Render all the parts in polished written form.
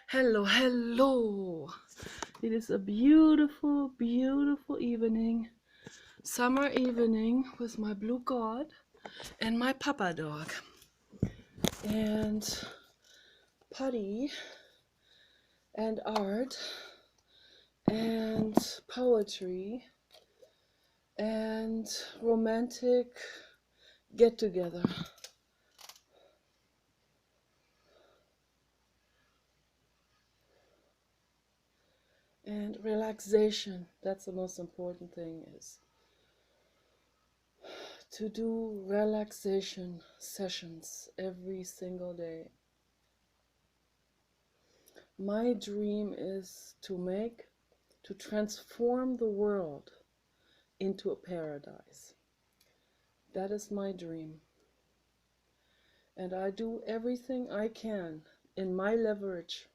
Hello, hello. It is a beautiful, beautiful evening, summer evening with my blue god and my papa dog. And putty and art and poetry and romantic get together. And relaxation. That's the most important thing, is to do relaxation sessions every single day. My dream is to transform the world into a paradise. That is my dream. And I do everything I can in my leverage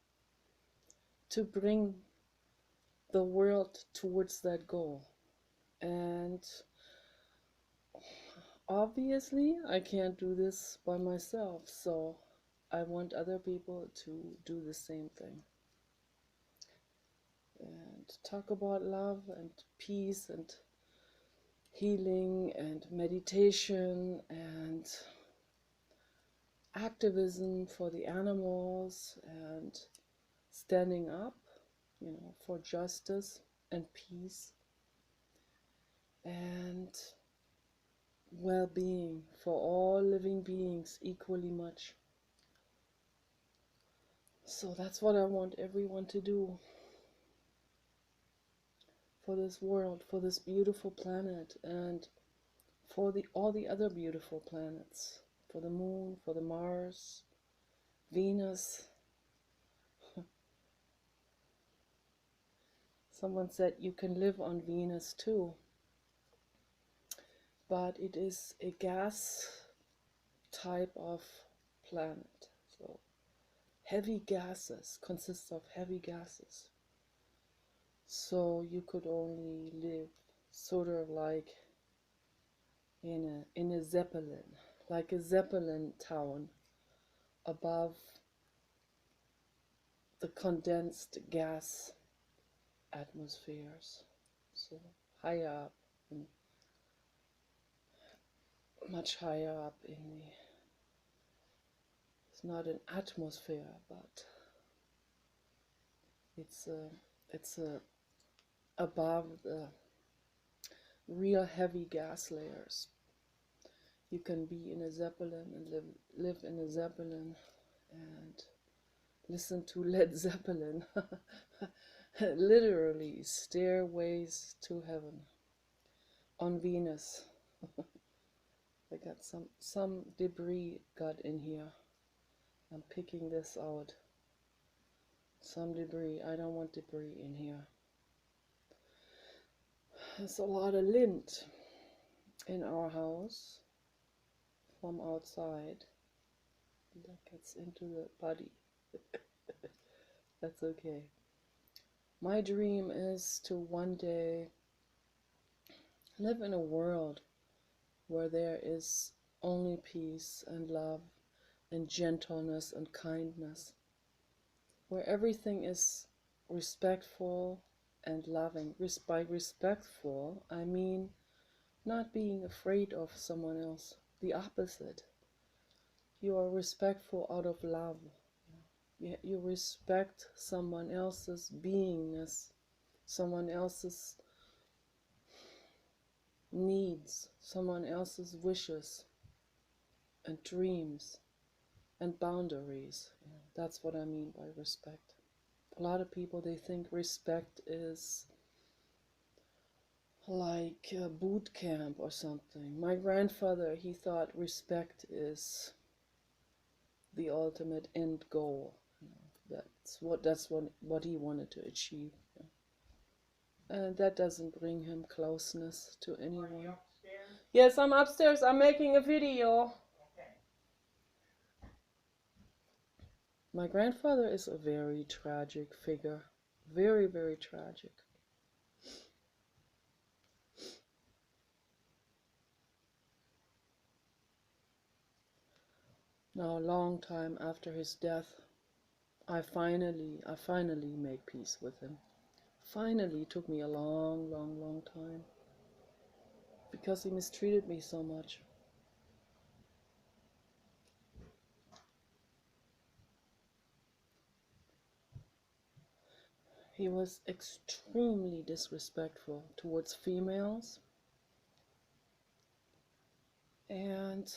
to bring the world towards that goal. And obviously, I can't do this by myself, so I want other people to do the same thing. And talk about love and peace and healing and meditation and activism for the animals and standing up, for justice and peace and well-being for all living beings equally much. So that's what I want everyone to do for this world, for this beautiful planet, and for all the other beautiful planets, for the moon, for the Mars, Venus. Someone said you can live on Venus too, but it is a gas type of planet. So heavy gases, consists of heavy gases. So you could only live sort of like in a zeppelin, like a zeppelin town above the condensed gas atmospheres. So higher up, and much higher up in the, it's not an atmosphere, but it's above the real heavy gas layers. You can be in a zeppelin and live in a zeppelin and listen to Led Zeppelin. Literally, stairways to heaven on Venus. I got some debris got in here. I'm picking this out. Some debris. I don't want debris in here. There's a lot of lint in our house from outside. That gets into the body. That's okay. My dream is to one day live in a world where there is only peace and love and gentleness and kindness, where everything is respectful and loving. By respectful, I mean not being afraid of someone else, the opposite. You are respectful out of love. You respect someone else's beingness, someone else's needs, someone else's wishes and dreams and boundaries. That's what I mean by respect. A lot of people, they think respect is like a boot camp or something. My grandfather, he thought respect is the ultimate end goal. That's what he wanted to achieve. And that doesn't bring him closeness to anyone. Are you upstairs? Yes, I'm upstairs. I'm making a video. Okay. My grandfather is a very tragic figure. Very, very tragic. Now, a long time after his death, I finally make peace with him. Finally, it took me a long, long, long time because he mistreated me so much. He was extremely disrespectful towards females, and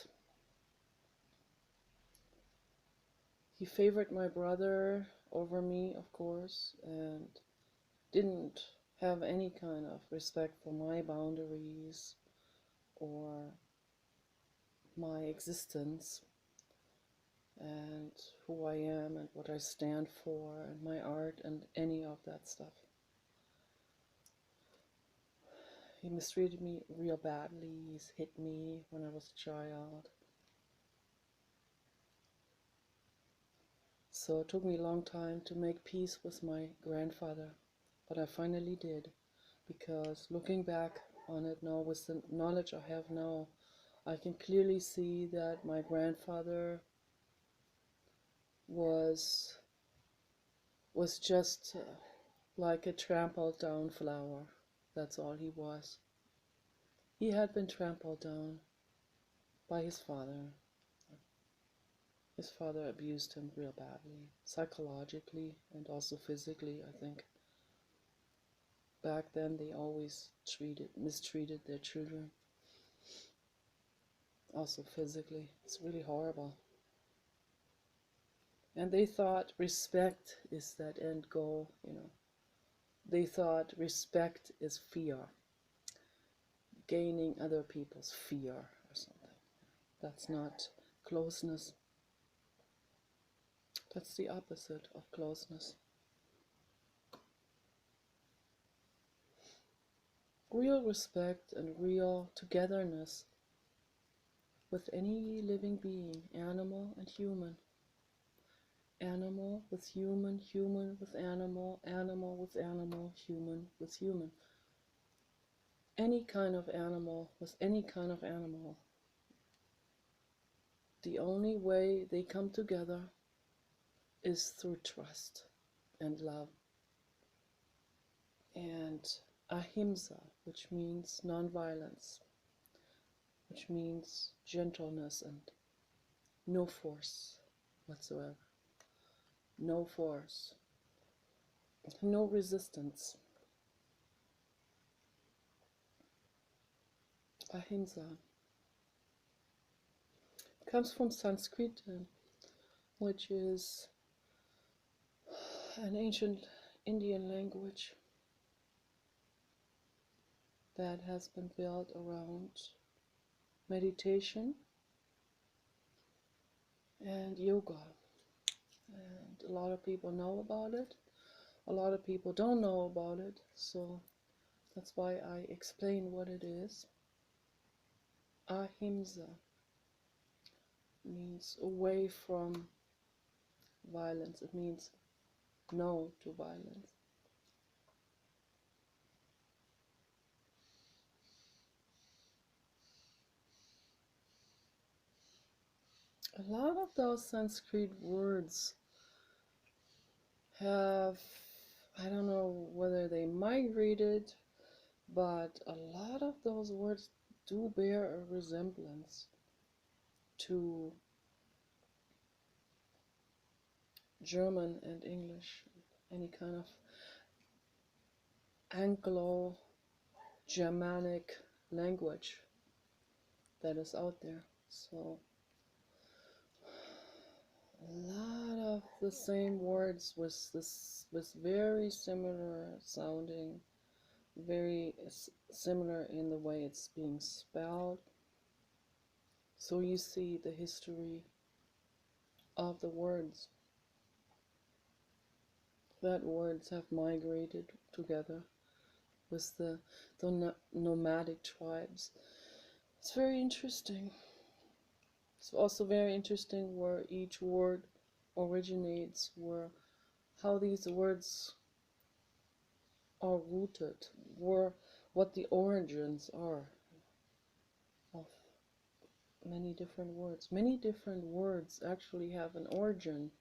he favored my brother over me, of course, and didn't have any kind of respect for my boundaries or my existence and who I am and what I stand for and my art and any of that stuff. He mistreated me real badly. He's hit me when I was a child. So it took me a long time to make peace with my grandfather, but I finally did, because looking back on it now with the knowledge I have now, I can clearly see that my grandfather was just like a trampled down flower. That's all he was. He had been trampled down by his father. His father abused him real badly, psychologically and also physically, I think. Back then they always mistreated their children, also physically. It's really horrible. And they thought respect is that end goal, you know. They thought respect is fear, gaining other people's fear or something. That's not closeness. That's the opposite of closeness. Real respect and real togetherness with any living being, animal and human. Animal with human, human with animal, animal with animal, human with human. Any kind of animal with any kind of animal. The only way they come together is through trust and love. And ahimsa, which means non-violence, which means gentleness and no force whatsoever. No force, no resistance. Ahimsa comes from Sanskrit, which is an ancient Indian language that has been built around meditation and yoga. And a lot of people know about it. A lot of people don't know about it, so that's why I explain what it is. Ahimsa means away from violence. It means no to violence. A lot of those Sanskrit words have, I don't know whether they migrated, but a lot of those words do bear a resemblance to German and English, any kind of Anglo-Germanic language that is out there. So a lot of the same words with very similar sounding, very similar in the way it's being spelled. So you see the history of the words. That words have migrated together with the nomadic tribes. It's very interesting. It's also very interesting where each word originates, where how these words are rooted, where what the origins are of many different words. Many different words actually have an origin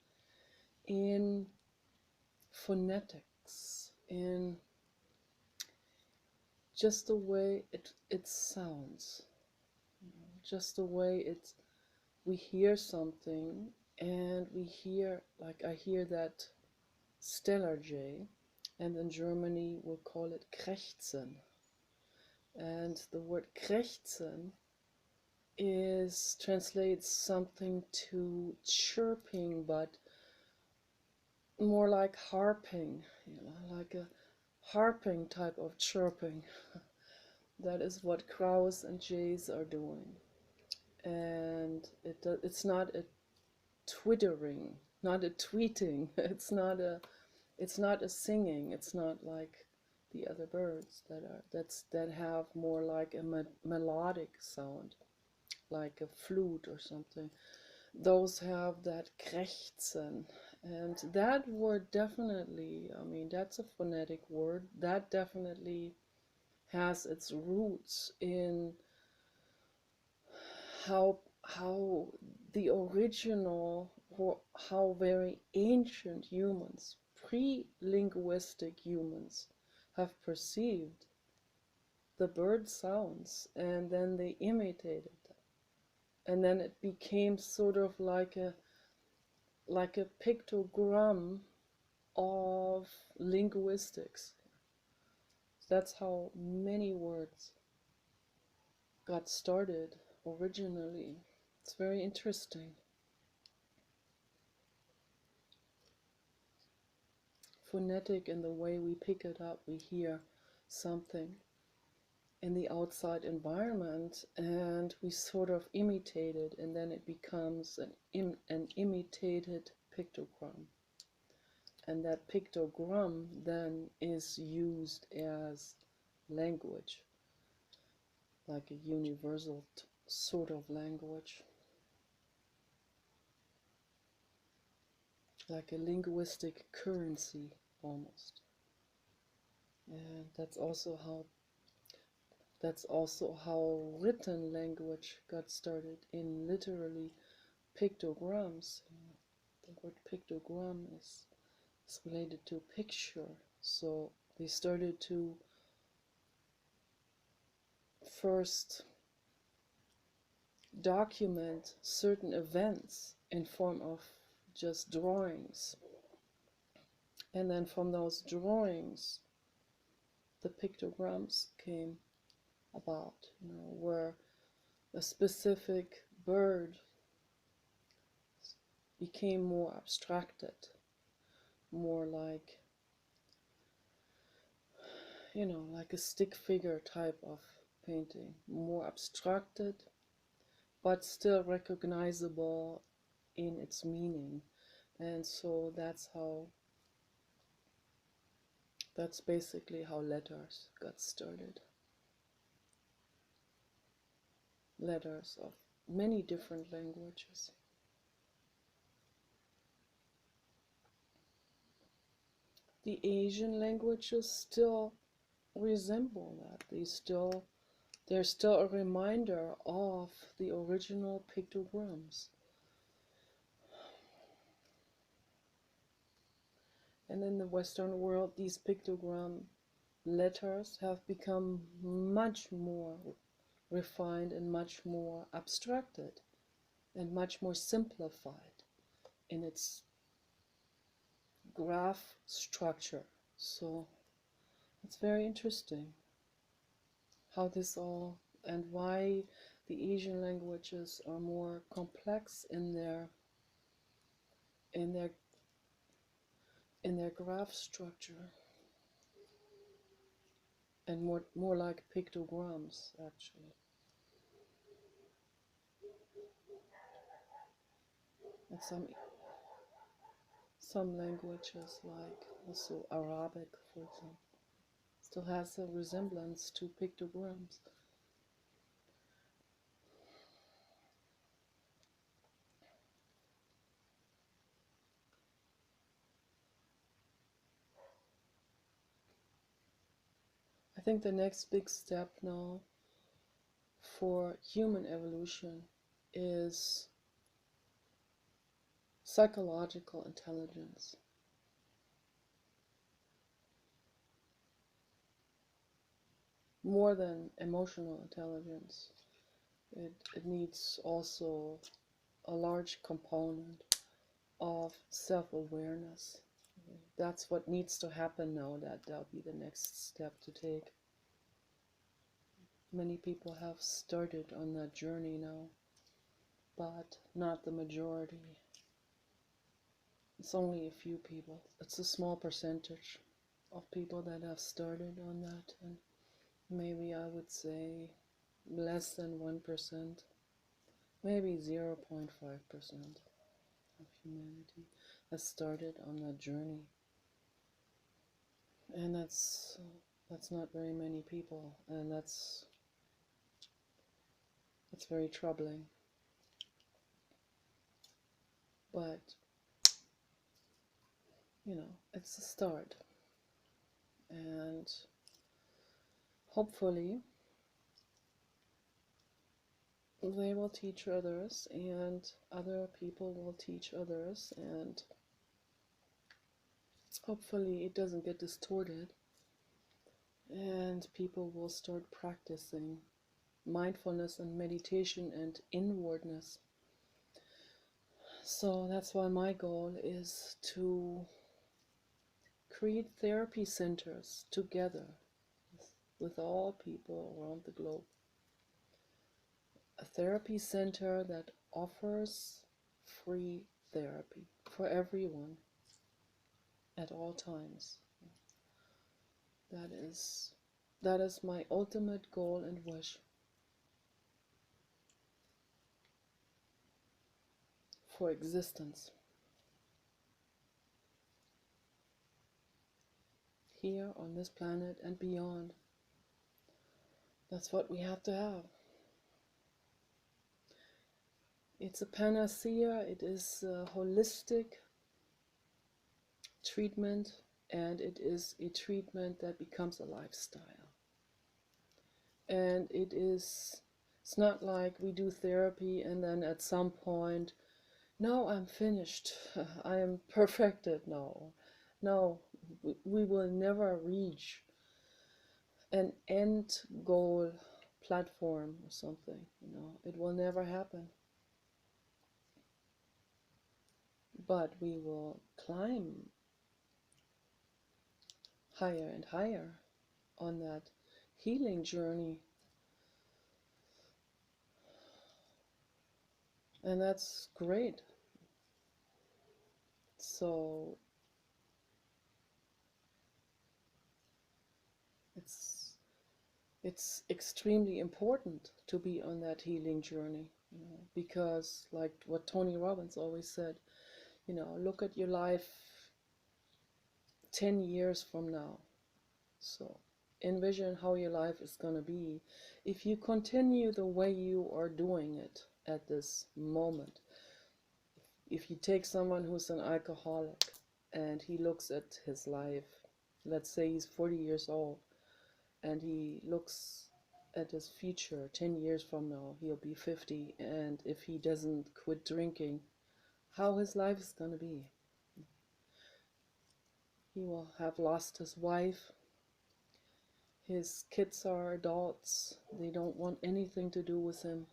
in phonetics, in just the way it sounds, just the way we hear something, and we hear, like I hear that stellar J, and in Germany we'll call it krächzen. And the word krächzen is translates something to chirping, but more like harping, like a harping type of chirping. That is what crows and jays are doing. And it's not a twittering, not a tweeting. It's not a singing. It's not like the other birds that have more like a melodic sound, like a flute or something. Those have that krächzen. And that word definitely, I mean, that's a phonetic word. That definitely has its roots in how the original, or how very ancient humans, pre-linguistic humans, have perceived the bird sounds, and then they imitated them. And then it became sort of like a pictogram of linguistics. That's how many words got started originally. It's very interesting. Phonetic in the way we pick it up, we hear something in the outside environment and we sort of imitate it, and then it becomes an imitated pictogram. And that pictogram then is used as language, like a universal sort of language, like a linguistic currency almost. And that's also how written language got started, in literally pictograms. The word pictogram is related to picture. So they started to first document certain events in form of just drawings. And then from those drawings, the pictograms came about, where a specific bird became more abstracted, more like, like a stick figure type of painting, more abstracted, but still recognizable in its meaning. And so that's basically how letters got started. Letters of many different languages. The Asian languages still resemble that. They're still a reminder of the original pictograms. And in the Western world, these pictogram letters have become much more refined and much more abstracted and much more simplified in its graph structure. So it's very interesting how this all, and why the Asian languages are more complex in their graph structure, and more like pictograms actually. And some languages, like also Arabic for example, still has a resemblance to pictograms. I think the next big step now for human evolution is psychological intelligence. More than emotional intelligence. It needs also a large component of self-awareness. That's what needs to happen now. That'll be the next step to take. Many people have started on that journey now, but not the majority. It's only a few people. It's a small percentage of people that have started on that, and maybe I would say less than 1%, maybe 0.5% of humanity has started on that journey. And that's not very many people, and that's very troubling. But it's a start, and hopefully they will teach others, and other people will teach others, and hopefully it doesn't get distorted, and people will start practicing mindfulness and meditation and inwardness. So that's why my goal is to create therapy centers together with all people around the globe. A therapy center that offers free therapy for everyone at all times. That is my ultimate goal and wish for existence here on this planet and beyond. That's what we have to have. It's a panacea, it is a holistic treatment, and it is a treatment that becomes a lifestyle. And it's not like we do therapy and then at some point, now I'm finished, I am perfected. No, we will never reach an end goal platform or something, it will never happen. But we will climb higher and higher on that healing journey. And that's great. So it's extremely important to be on that healing journey, because like what Tony Robbins always said, look at your life 10 years from now. So envision how your life is going to be if you continue the way you are doing it at this moment. If you take someone who's an alcoholic and he looks at his life, let's say he's 40 years old, and he looks at his future 10 years from now, he'll be 50, and if he doesn't quit drinking, how his life is going to be. He will have lost his wife. His kids are adults. They don't want anything to do with him.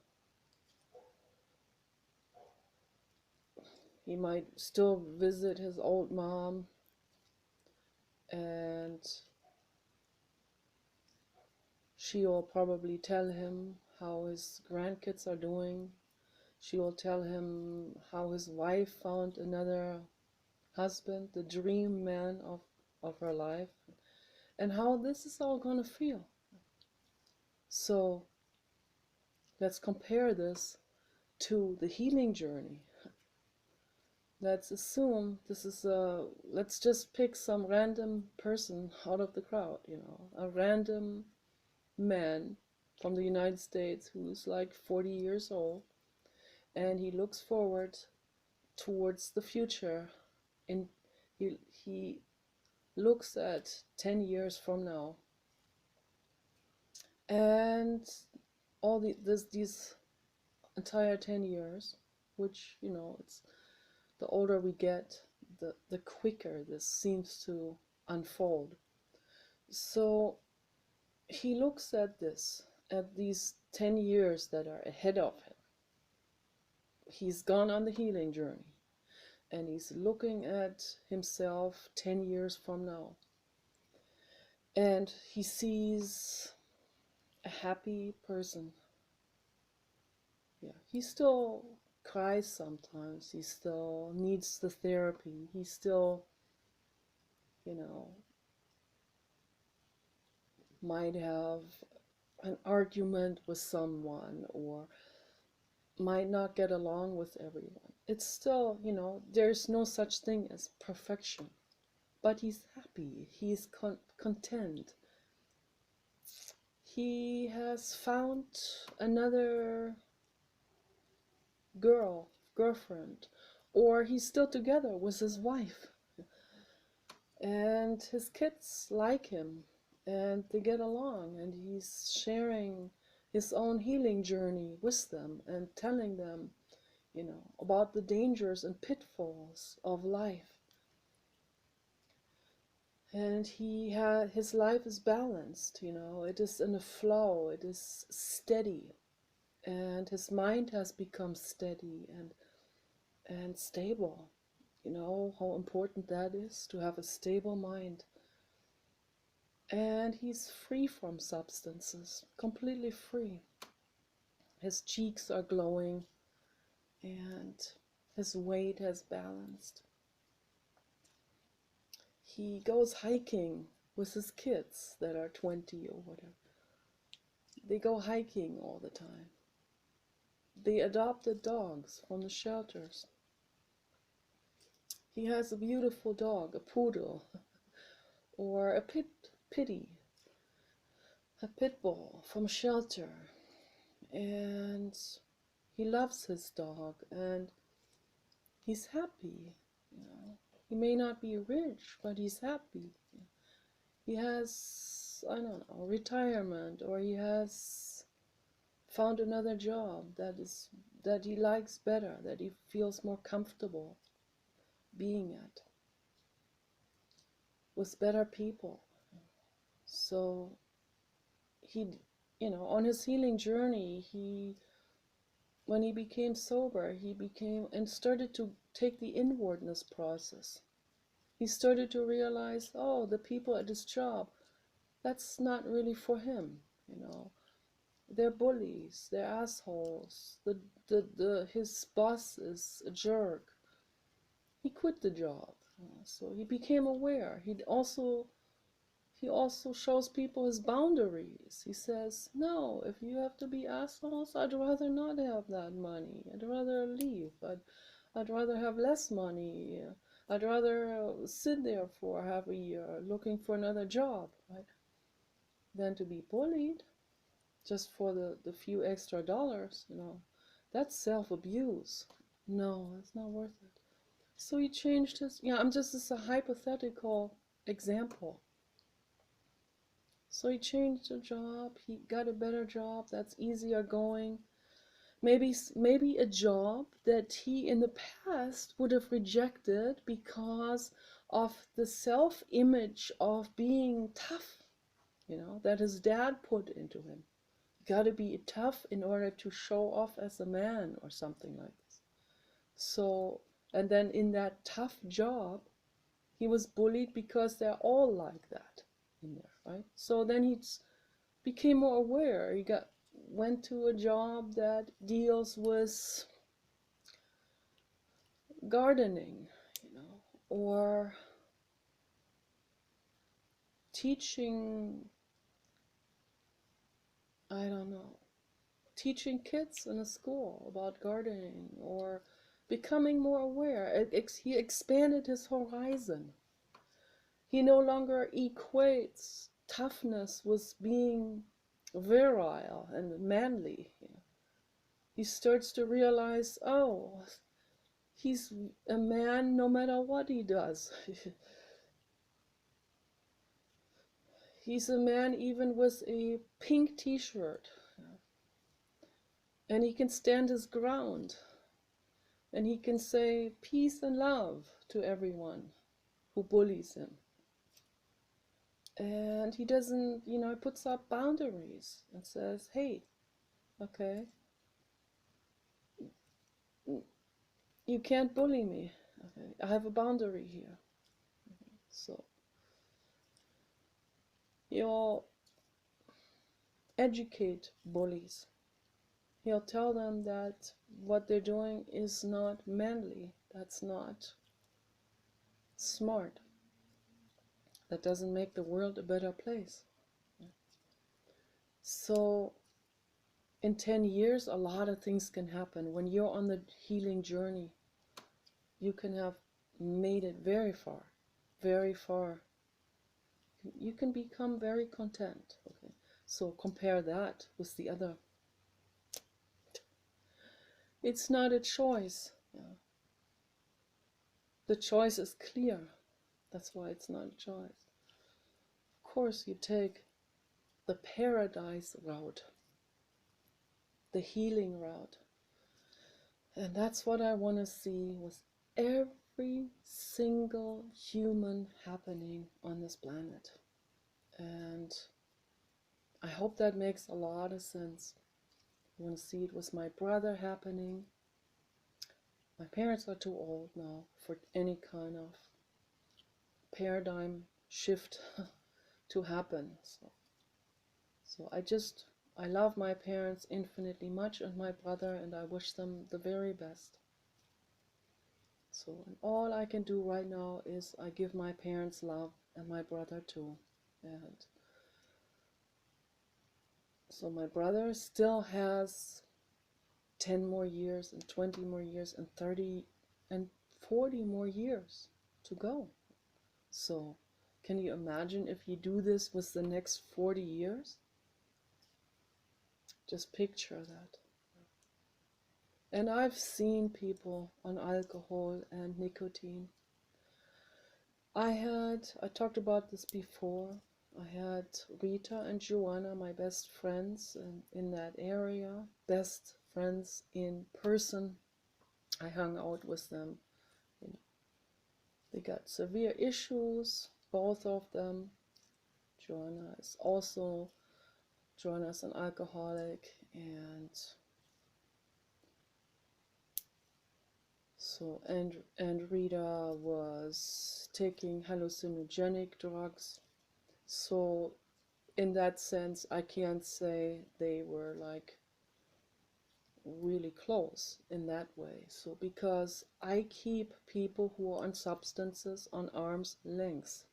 He might still visit his old mom, and she will probably tell him how his grandkids are doing. She will tell him how his wife found another husband, the dream man of her life, and how this is all going to feel. So let's compare this to the healing journey. Let's assume this is let's just pick some random person out of the crowd, a random man from the United States who's like 40 years old, and he looks forward towards the future, and he looks at 10 years from now, and all these entire 10 years, which it's The older we get, the quicker this seems to unfold. So he looks at this, at these 10 years that are ahead of him. He's gone on the healing journey, and he's looking at himself 10 years from now. And he sees a happy person. Yeah, he still cries sometimes. He still needs the therapy. He still, might have an argument with someone or might not get along with everyone. It's still, there's no such thing as perfection. But he's happy. He's content. He has found another girlfriend, or he's still together with his wife. And his kids like him, and they get along, and he's sharing his own healing journey with them and telling them, about the dangers and pitfalls of life. And his life is balanced, it is in a flow, it is steady, and his mind has become steady and stable. You know how important that is, to have a stable mind. And he's free from substances, completely free. His cheeks are glowing, and his weight has balanced. He goes hiking with his kids that are 20 or whatever. They go hiking all the time. They adopted dogs from the shelters. He has a beautiful dog, a poodle, or a pitty, a pit bull from a shelter. And he loves his dog, and he's happy. He may not be rich, but he's happy. He has, I don't know, retirement, or he has found another job that he likes better, that he feels more comfortable being at, with better people. So he, on his healing journey, when he became sober, he became and started to take the inwardness process. He started to realize, oh, the people at his job, that's not really for him, They're bullies, they're assholes. His boss is a jerk. He quit the job. So he became aware. He also shows people his boundaries. He says, no, if you have to be assholes, I'd rather not have that money. I'd rather leave. I'd rather have less money. I'd rather sit there for half a year looking for another job, right? Than to be bullied just for the few extra dollars, That's self-abuse. No, it's not worth it. So he changed his, this is a hypothetical example. So he changed the job, he got a better job that's easier going. Maybe a job that he in the past would have rejected because of the self-image of being tough, that his dad put into him. You gotta be tough in order to show off as a man or something like this. So, and then in that tough job, he was bullied because they're all like that in there, right? So then he became more aware. He went to a job that deals with gardening, or teaching, I don't know, teaching kids in a school about gardening, or becoming more aware. He expanded his horizon. He no longer equates toughness with being virile and manly. He starts to realize, oh, he's a man no matter what he does. He's a man even with a pink t-shirt. And he can stand his ground. And he can say peace and love to everyone who bullies him. And he doesn't, he puts up boundaries and says, hey, okay, you can't bully me. Okay, I have a boundary here. So he'll educate bullies. He'll tell them that what they're doing is not manly. That's not smart. That doesn't make the world a better place. So in 10 years, a lot of things can happen. When you're on the healing journey, you can have made it very far, very far. You can become very content. Okay, so compare that with the other. It's not a choice. Yeah. The choice is clear. That's why it's not a choice. Of course, you take the paradise route, the healing route. And that's what I want to see with every single human happening on this planet. And I hope that makes a lot of sense. I want to see it with my brother happening. My parents are too old now for any kind of paradigm shift to happen. So I love my parents infinitely much and my brother, and I wish them the very best. So and all I can do right now is I give my parents love and my brother too. And so my brother still has 10 more years and 20 more years and 30 and 40 more years to go. So can you imagine if you do this with the next 40 years? Just picture that. And I've seen people on alcohol and nicotine. I talked about this before. I had Rita and Joanna, my best friends in that area, best friends in person. I hung out with them. They got severe issues, both of them. Joanna's an alcoholic, and so and Rita was taking hallucinogenic drugs. So in that sense, I can't say they were like really close in that way. So because I keep people who are on substances on arm's length,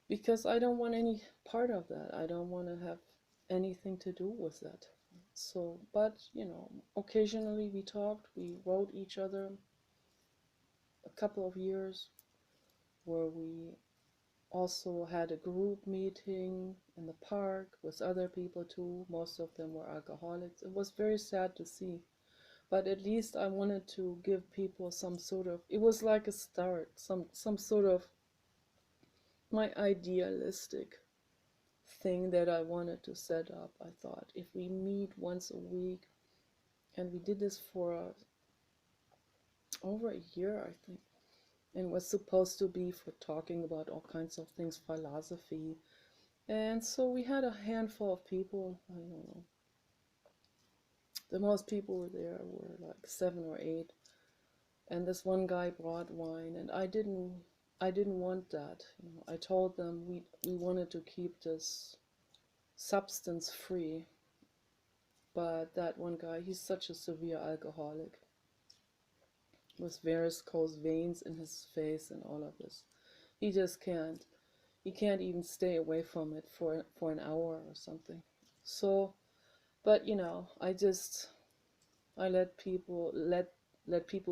because I don't want any part of that. I don't want to have anything to do with that. So, but occasionally we talked, we wrote each other a couple of years where we also had a group meeting in the park with other people too. Most of them were alcoholics. It was very sad to see, but at least I wanted to give people some sort of, it was like a start, some sort of my idealistic thing that I wanted to set up. I thought if we meet once a week, and we did this for over a year, I think, and was supposed to be for talking about all kinds of things, philosophy. And so we had a handful of people. I don't know, the most people were there were like 7 or 8, and this one guy brought wine, and I didn't want that. I told them we wanted to keep this substance free, but that one guy, he's such a severe alcoholic with varicose veins in his face and all of this. He just can't. He can't even stay away from it for an hour or something. So, but I let people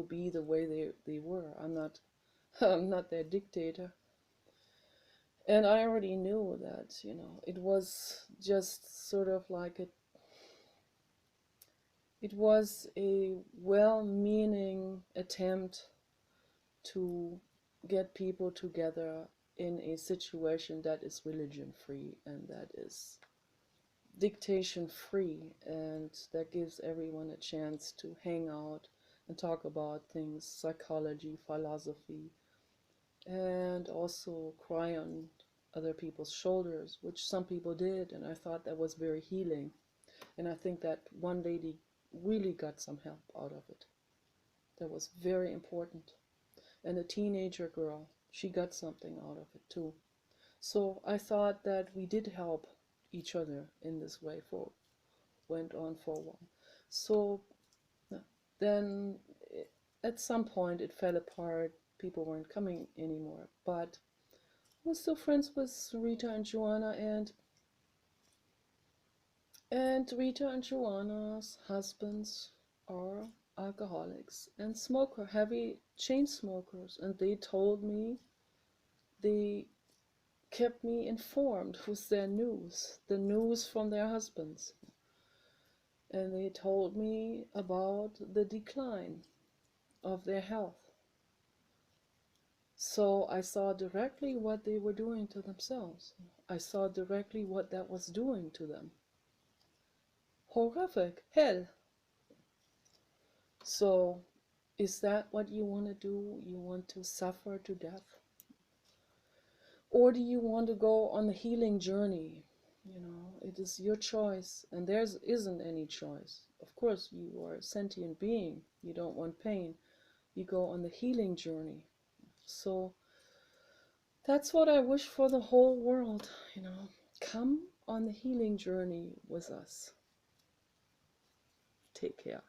be the way they were. I'm not I'm not their dictator. And I already knew that, it was just sort of like it was a well-meaning attempt to get people together in a situation that is religion free and that is dictation free, and that gives everyone a chance to hang out and talk about things, psychology, philosophy, and also cry on other people's shoulders, which some people did, and I thought that was very healing. And I think that one lady really got some help out of it. That was very important. And a teenager girl, she got something out of it too. So I thought that we did help each other in this way for went on for a while. So then at some point it fell apart. People weren't coming anymore. But I was still friends with Rita and Joanna, and Rita and Joanna's husbands are alcoholics and heavy chain smokers, and they told me, they kept me informed with their news, the news from their husbands. And they told me about the decline of their health. So I saw directly what they were doing to themselves. I saw directly what that was doing to them. Horrific, hell. So is that what you want to do? You want to suffer to death? Or do you want to go on the healing journey? You know, it is your choice, and there isn't any choice. Of course, you are a sentient being. You don't want pain. You go on the healing journey. So that's what I wish for the whole world, you know. Come on the healing journey with us. Take care.